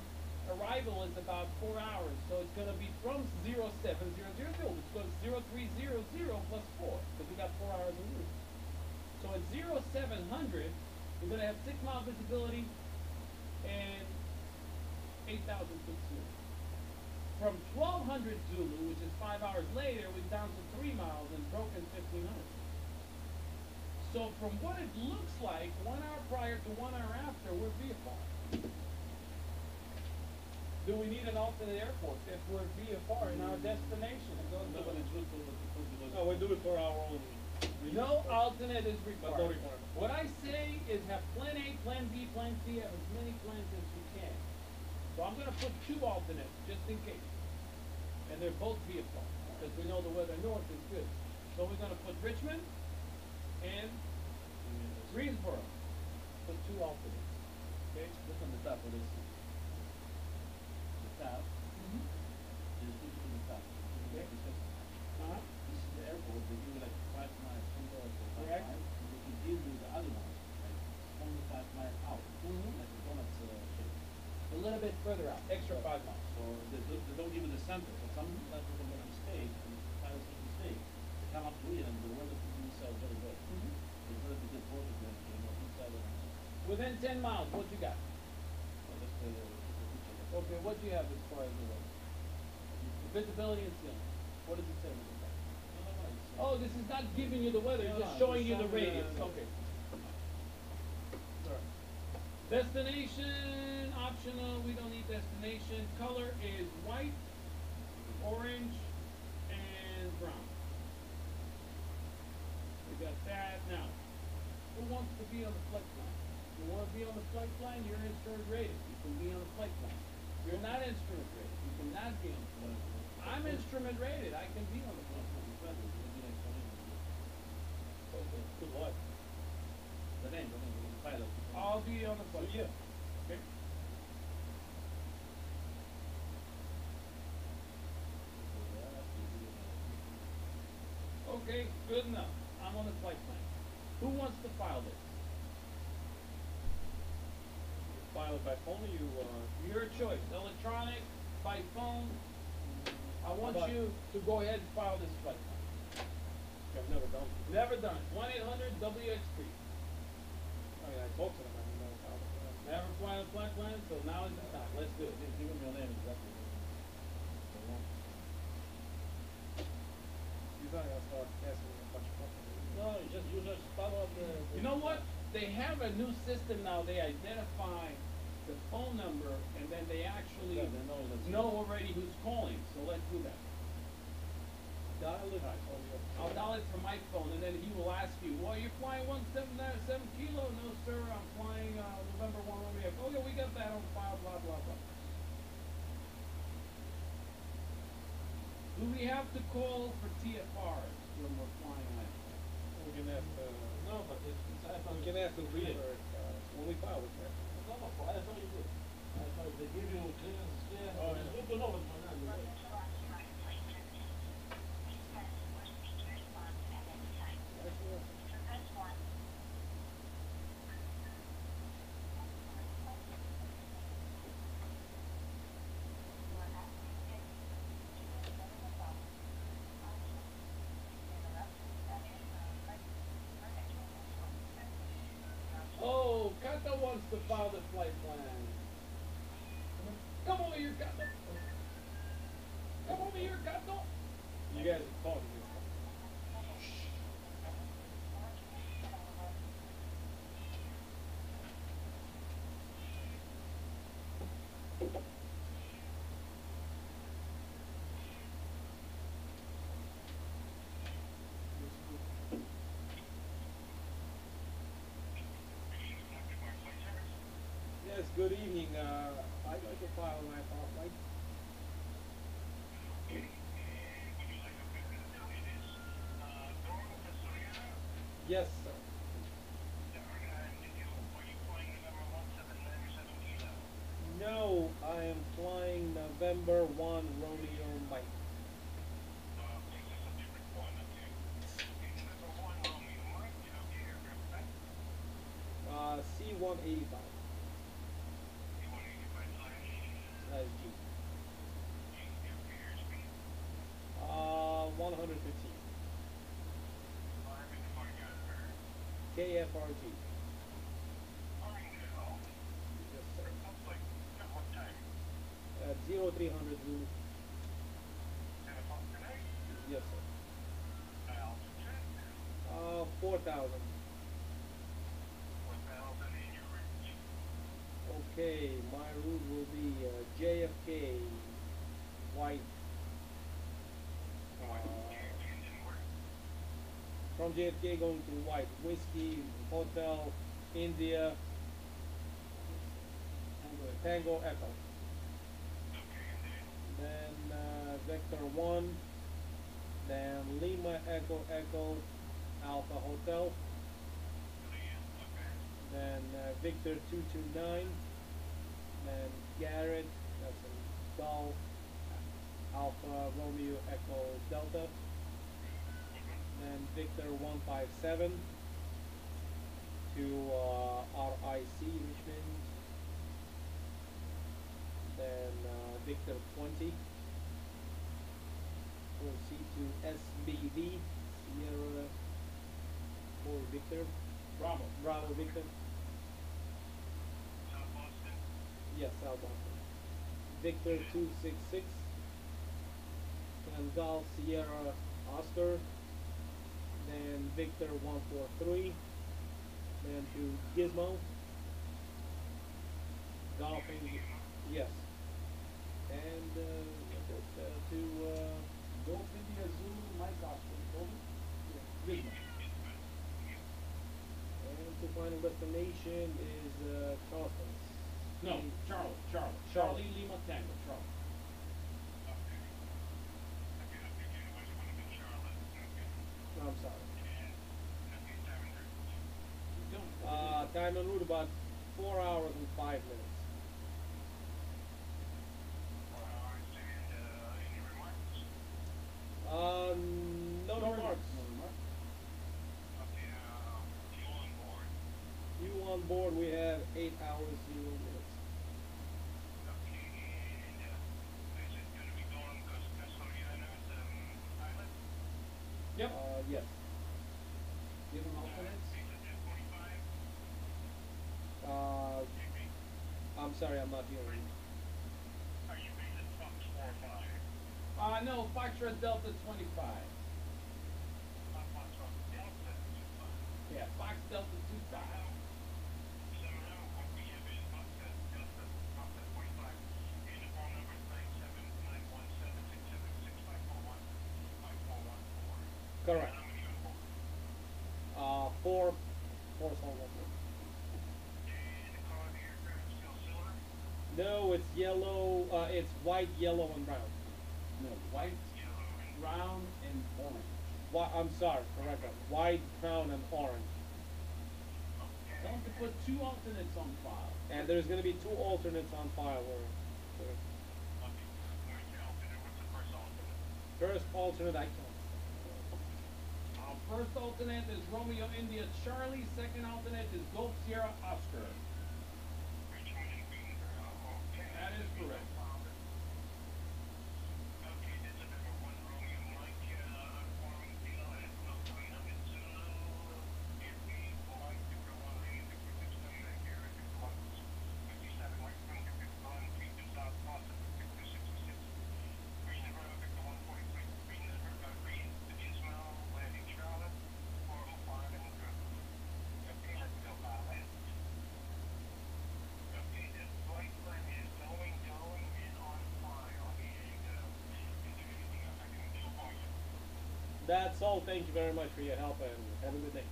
arrival is about 4 hours, so it's going to be from 0700, which goes 0300 plus 4, because we got 4 hours of route. So at 0700, we're going to have 6 mile visibility and 8,000 foot ceiling. From 1200 Zulu, which is 5 hours later, we're down to 3 miles and broken 1,500. So from what it looks like, 1 hour prior to 1 hour after, we're VFR. Do we need an alternate airport if we're VFR in our destination?
No, we do it for our own.
No alternate is
But no
required.
requirement.
What I say is have plan A, plan B, plan C, have as many plans as you can. So I'm gonna put two alternates, just in case. And they're both vehicle, because we know the weather north is good. So we're gonna put Richmond and Greensboro. Put two alternates. Okay?
Look on the top of this. The top. Just look at the top.
Okay. Uh-huh.
This is the airport. They give you like 5 miles, 2 dollars for 5
Correct.
miles. And they can give you the other ones, like only 5 miles out,
Mhm.
like the donuts shape.
A little bit further out, extra 5 miles.
So they don't give you the center. So sometimes people make a mistake, and pilots make a mistake. They come up to it, and the weather could be inside very well. It's better to get both of them, inside and outside.
Within 10 miles, what you got?
So that's the picture.
Okay, what do you have as far as the weather? Visibility and ceiling. What does it say on the back? Oh, this is not giving you the weather, it's just showing you the radius. Okay. Sorry. Destination, optional, we don't need destination. Color is white, orange, and brown. We got that. Now, who wants to be on the flight plan? You want to be on the flight plan, you're instrument rated. You can be on the flight plan. You're not instrument rated. You cannot be on the flight plan. I'm instrument rated. I can be on the flight plan.
Okay.
Good luck.
The name, the pilot.
I'll be on the
So
flight
yeah.
plan. Okay. Okay, good enough. I'm on the flight plan. Who wants to file this?
File it by phone or you,
Your choice. Electronic, by phone. I want
But-
you to go ahead and file this flight plan.
I've never done it.
Never done it. 1-800-WXP.
I mean, I talked to them, I didn't know how to do it.
Never fly on the flight plan, so now is the time. Let's do it.
Give him your name exactly.
You're not gonna start asking me a bunch of questions.
No, you just follow up the.
You know what? They have a new system now. They identify the phone number, and then they actually
Yeah, they know that's-
know already who's calling. So let's do that.
Dial it, I told you.
I'll dial it from my phone, and then he will ask you, well, you're flying 177 kilo? No, sir, I'm flying November 1 Romeo. Oh, yeah, we got that on file, blah, blah, blah. Do we have to call for TFRs when we're flying land?
We can ask,
No, but it's I thought
we
it
can
was
ask the
clear.
reader, when we file with that.
No, I thought you did. I thought they give you clearance, clear.
Oh,
It's
yeah.
good to know what's going on.
Oh, Kato wants to file the flight plan. Come over here, Kato. Come over here, Kato.
You guys are talking. Yes, good evening, I'd like to file my flight. Yes, sir. No, I am flying November 1 Romeo Mike. C185. That's G. 115. KFRG. Yes, sir. 0300 Zulu. Yes, sir. 4,000. Okay, my route will be JFK, White. From JFK going to White, Whiskey, Hotel, India, Tango Echo. Vector 1, then Lima Echo Echo Alpha Hotel, then Victor 229, then Garrett, that's in Golf Alpha Romeo Echo Delta, then Victor 157 to RIC Richmond, then Victor 20, proceed to SBV Sierra 4 Victor, Bravo Victor, yes, South Boston, Victor 266, then Golf Sierra Oscar, then Victor 143, then to Gizmo, Golf India, yes, and to
Golf India Zulu, Mike Oscar, Gizmo.
and to final destination is Charleston.
No, Charlie. Charlie Lima Tango, Charlie.
I'm sorry.
Don't.
Time en route about 4 hours and 5 minutes. No remarks. You on board, we have 8 hours, 0 minutes.
Yep.
Yes.
Give them alternates.
I'm sorry, I'm not hearing.
No, Foxtrot Delta 25. Yeah, Fox Delta 25.
Correct. Four sole number. No, it's yellow. It's white, yellow, and brown.
No, white, brown, and orange.
I'm sorry, correct that. White, brown, and orange.
Tell them to put 2 alternates on file.
And there's going to be 2 alternates on file. First alternate I can't.
First alternate is Romeo India Charlie. Second alternate is Golf Sierra Oscar. That is correct.
That's all. Thank you very much for your help and have a good day.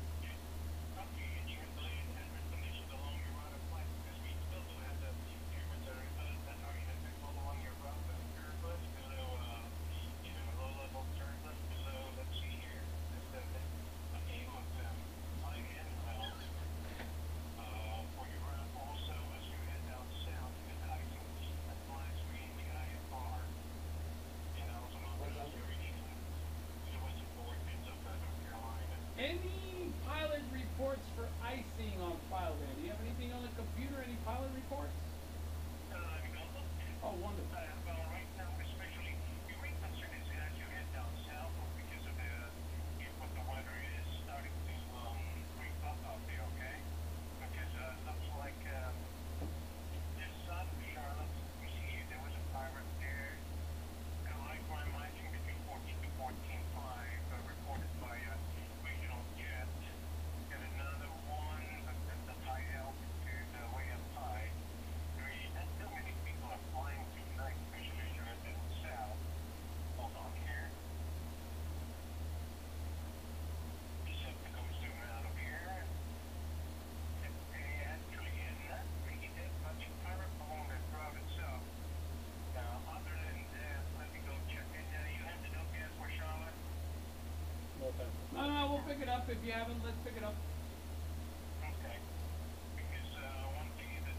Any pilot reports for icing on file there? Do you have anything on the computer? Any pilot reports? Oh, wonderful.
time.
No, we'll pick it up. If you haven't, let's pick it up.
Okay. Because one thing that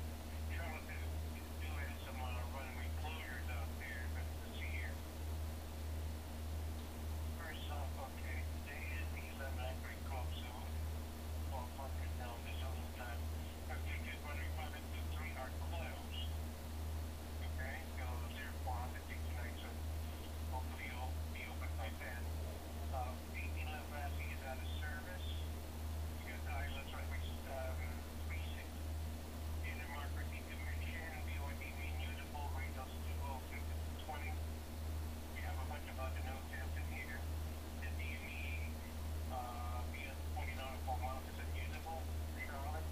Charlotte is doing is some runway closures out there this year. First off, okay, today is the 11 Cove Zone. Well, fucking hell, this all the time. Okay, good runway 5 and 3 are closed. Okay, so therefore, I think tonight, so hopefully it'll be open by then. 1811 Racing is out of service. You got Islands runway 36. Inner marker decommission, BOD unusable, radials 20. We have a bunch of other notes in here. The DME, beyond 20 nautical miles is unusable. Charlotte.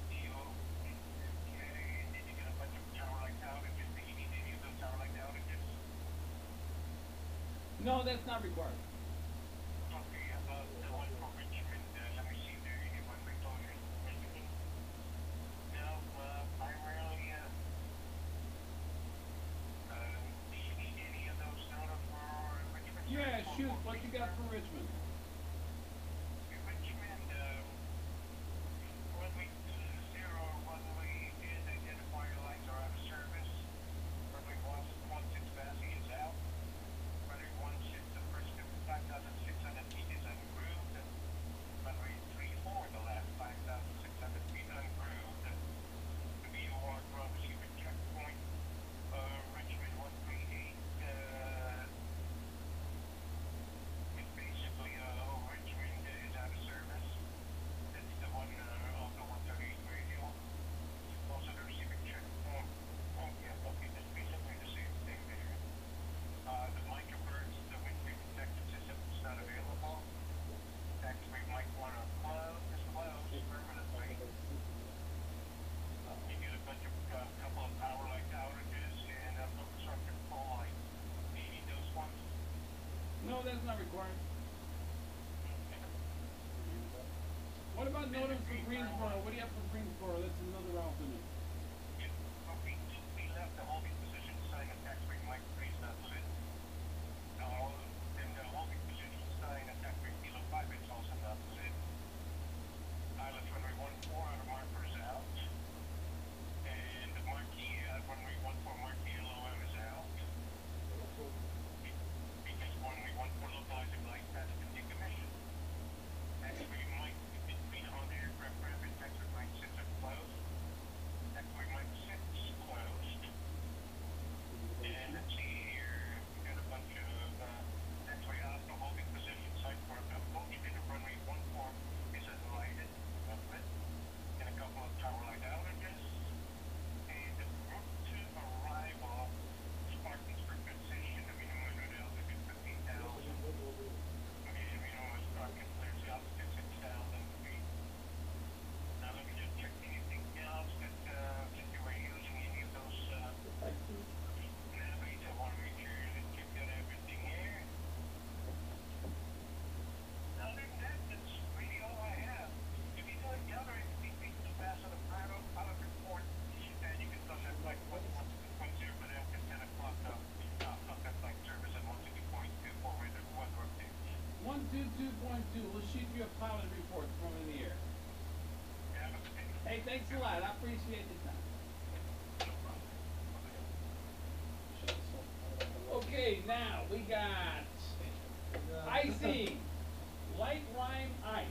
DO. Okay, and then you get a bunch of tower light outages. Do you need any of those tower light outages?
No, that's not required.
Okay, about the one for Richmond, let me see there, anyone recording Richmond? No, primarily, do you need any of those noted for Richmond?
Yeah, shoot. What you got for Richmond?
Richmond, runway 0, runway is identifier lights are out of service. Runway 16 Vassy is out. Runway 16, the first 5,600 feet is ungrooved. Runway 34, the last 5,600 feet ungrooved. The VOR ground receiver checkpoint. Richmond 138, it's basically, Richmond is out of service. That's the one, off the 138 radio. Also the receiver checkpoint. Oh, yeah, okay, that's basically the same thing there. The microbirds, the windscreen protection system is not available. Taxiway might want to close permanently. You get a bunch of, couple of power light outages and a constructive pole light. Do you need those ones?
No, that's not required. What about notice for Greensboro? What do you have for Greensboro? That's another alternate.
Okay, we left the holding position sign of taxiway mic freeze not lit. And the holding position sign of taxiway Kilo 5 is also not lit. Island runway 14 out of markers out. And the marquee runway 14 marquee LOM is out. Because runway 14 localizing light has been decommissioned. Taxiway mic between on the aircraft ramp and taxiway mic 6 are closed. Taxiway mic 6 closed. And let's see here, we got a bunch of taxiway out the holding position site for a approach into runway 14 is unlighted, not lit. And a couple of tower light outages. And the route to arrival, Spartansburg position, the minimum altitude 15,000. Minimum Spartan clears the altitude 6,000 feet. Now let me just check anything else that, if you were using any of those, navies, I want to make sure that you've got everything here. Other than that, that's really all I have. If you do a gathering, we can pass on a pilot report, and you can tell that like 1.0, but after 10 o'clock, contact flight service at 122.2 for weather update.
122.2. We'll shoot you a pilot report from in the air.
Yeah, okay.
Hey, thanks a lot. I appreciate the time.
No problem.
Okay, now we got Icing. Light rime ice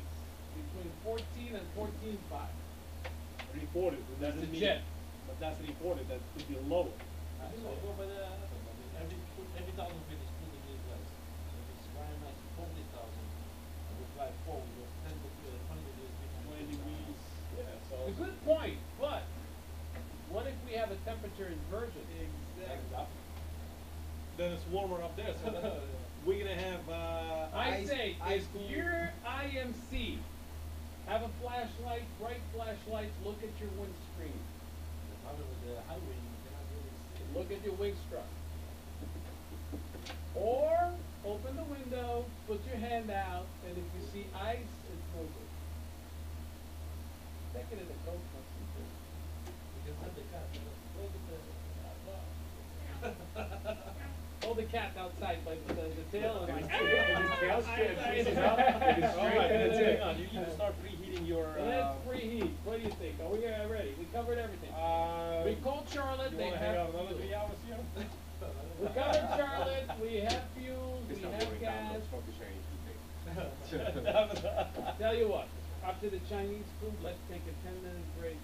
between 14 and 14.5.
Reported, but
That's
doesn't
a
mean,
jet.
but that's reported, that could be lower.
So go by the, every 1,000 feet is put in this place. So if it's very nice, 40,000, and we fly forward, we have 10 degrees, 20 degrees difference.
20 degrees, yeah, so.
A good point, but what if we have a temperature inversion?
Exactly. Then it's warmer up there, so we're gonna have,
I
ice,
say,
ice
if
cool.
you're IMC, have a flashlight, bright flashlights, look at your windscreen.
The problem with the highway, you cannot really see.
Look at your wing strut. Or open the window, put your hand out, and if you see ice, it's no good. Take it in the coat,
You can send the cat, you know, go to the,
hold the cat outside by the tail and like,
If his tail straight
I-
faces up, if it's straight,
Alright,
then it's
hang
it.
on, you need to start preheating your,
Let's preheat. What do you think? Are we ready? We covered everything. We called Charlotte.
you
They
wanna hang
have
out another 3 hours here?
We covered Charlotte. We have fuels.
It's
We
not
have
boring down,
gas.
let's smoke the Chinese toothpick.
Tell you what. After the Chinese food, let's take a 10-minute break.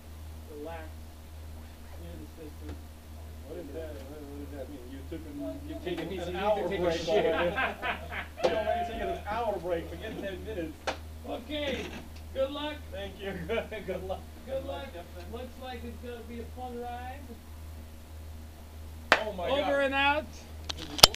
Relax. Clear the system.
What does that mean? You took you've
Take
taken
it easy,
an
you
hour
need to take a
break
shit.
already. You already taken an hour break, forget 10 minutes.
Okay. Good luck.
Thank you, good luck.
Good luck. Looks like it's gonna be a fun ride.
Oh my god.
Over and out.